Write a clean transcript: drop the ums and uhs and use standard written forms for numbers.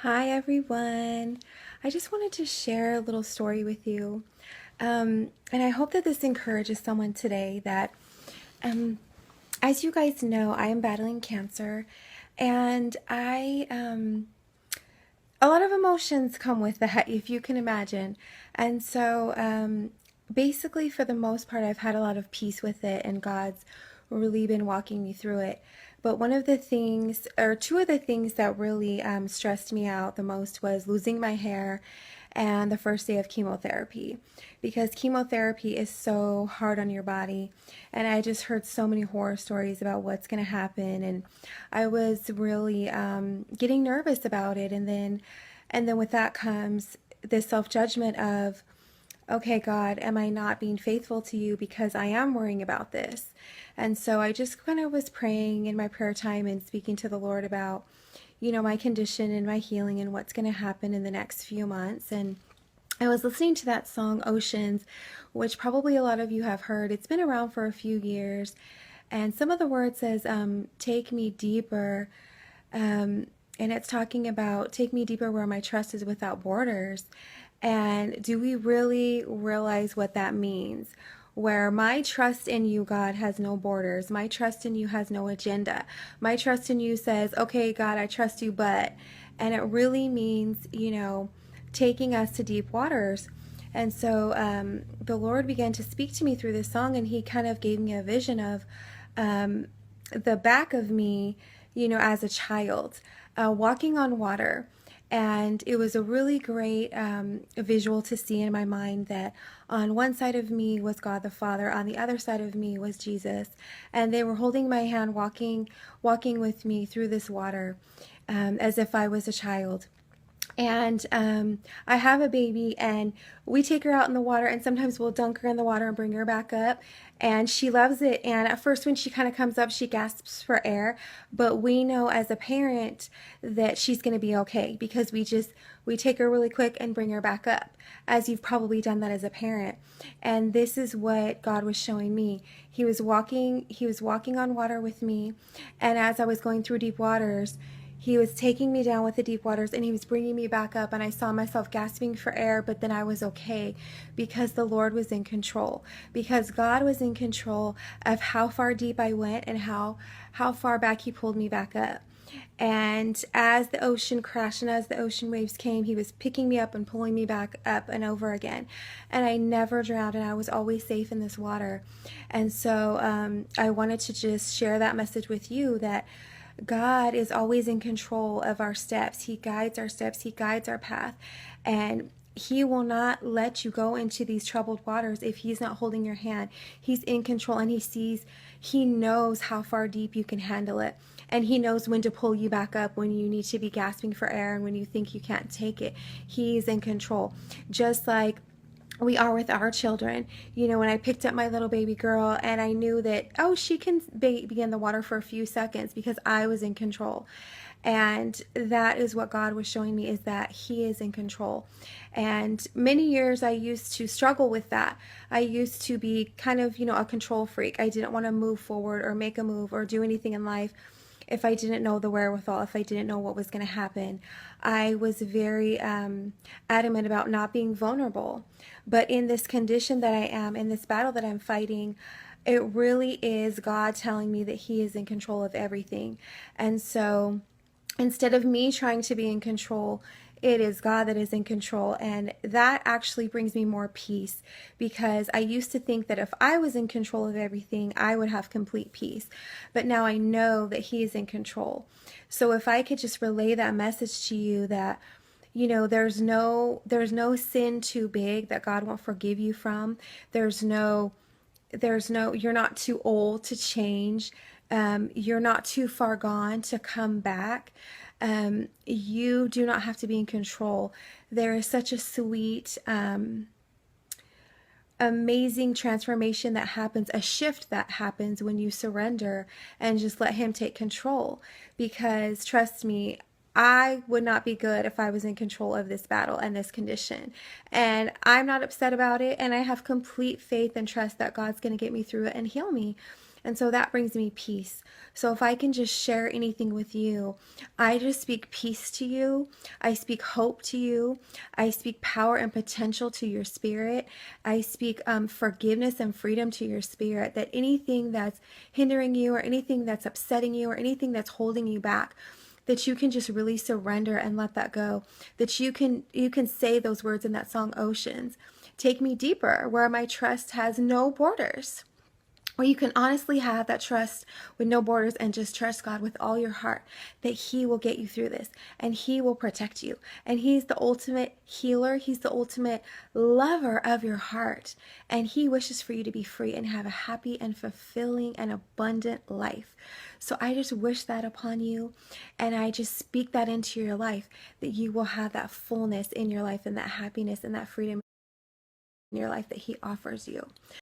Hi, everyone. I just wanted to share a little story with you. And I hope that this encourages someone today that, um, as you guys know, I am battling cancer and a lot of emotions come with that, if you can imagine. And so, basically, for the most part, I've had a lot of peace with it, and God's really been walking me through it. But one of the things, or two of the things that really stressed me out the most was losing my hair and the first day of chemotherapy, because chemotherapy is so hard on your body. And I just heard so many horror stories about what's going to happen. And I was really getting nervous about it. And then with that comes this self-judgment of, okay, God, am I not being faithful to you because I am worrying about this? And so I just kind of was praying in my prayer time and speaking to the Lord about, my condition and my healing and what's going to happen in the next few months. And I was listening to that song Oceans, which probably a lot of you have heard. It's been around for a few years. And some of the words says, take me deeper. And it's talking about take me deeper where my trust is without borders. And do we really realize what that means? Where my trust in you, God, has no borders. My trust in you has no agenda. My trust in you says, okay, God, I trust you, but. And it really means, taking us to deep waters. And so the Lord began to speak to me through this song, and He kind of gave me a vision of the back of me, as a child, walking on water. And it was a really great visual to see in my mind that on one side of me was God the Father, on the other side of me was Jesus, and they were holding my hand, walking with me through this water, as if I was a child. And I have a baby, and we take her out in the water, and sometimes we'll dunk her in the water and bring her back up. And she loves it. And at first, when she kind of comes up, she gasps for air. But we know as a parent that she's going to be okay because we take her really quick and bring her back up, as you've probably done that as a parent. And this is what God was showing me. He was walking on water with me, and as I was going through deep waters, He was taking me down with the deep waters, and He was bringing me back up, and I saw myself gasping for air, but then I was okay because the Lord was in control, because God was in control of how far deep I went and how far back He pulled me back up. And as the ocean crashed and as the ocean waves came, He was picking me up and pulling me back up and over again. And I never drowned, and I was always safe in this water. And so I wanted to just share that message with you that God is always in control of our steps. He guides our steps, He guides our path. And He will not let you go into these troubled waters if He's not holding your hand. He's in control, and He knows how far deep you can handle it. And He knows when to pull you back up when you need to be gasping for air and when you think you can't take it. He's in control. Just like we are with our children. When I picked up my little baby girl, and I knew that, oh, she can be in the water for a few seconds because I was in control. And that is what God was showing me, is that He is in control. And many years I used to struggle with that. I used to be kind of, a control freak. I didn't want to move forward or make a move or do anything in life if I didn't know the wherewithal, if I didn't know what was going to happen. I was very adamant about not being vulnerable. But in this condition that I am, in this battle that I'm fighting, it really is God telling me that He is in control of everything. And so instead of me trying to be in control, it is God that is in control. And that actually brings me more peace, because I used to think that if I was in control of everything, I would have complete peace. But now I know that He is in control. So if I could just relay that message to you, that there's no sin too big that God won't forgive you from. You're not too old to change. You're not too far gone to come back. You do not have to be in control. There is such a sweet, amazing transformation that happens, a shift that happens when you surrender and just let Him take control. Because trust me, I would not be good if I was in control of this battle and this condition. And I'm not upset about it. And I have complete faith and trust that God's going to get me through it and heal me. And so that brings me peace. So if I can just share anything with you, I just speak peace to you. I speak hope to you. I speak power and potential to your spirit. I speak forgiveness and freedom to your spirit, that anything that's hindering you or anything that's upsetting you or anything that's holding you back, that you can just really surrender and let that go, that you can say those words in that song, Oceans. Take me deeper where my trust has no borders. Or you can honestly have that trust with no borders and just trust God with all your heart that He will get you through this and He will protect you. And He's the ultimate healer. He's the ultimate lover of your heart. And He wishes for you to be free and have a happy and fulfilling and abundant life. So I just wish that upon you. And I just speak that into your life, that you will have that fullness in your life and that happiness and that freedom in your life that He offers you.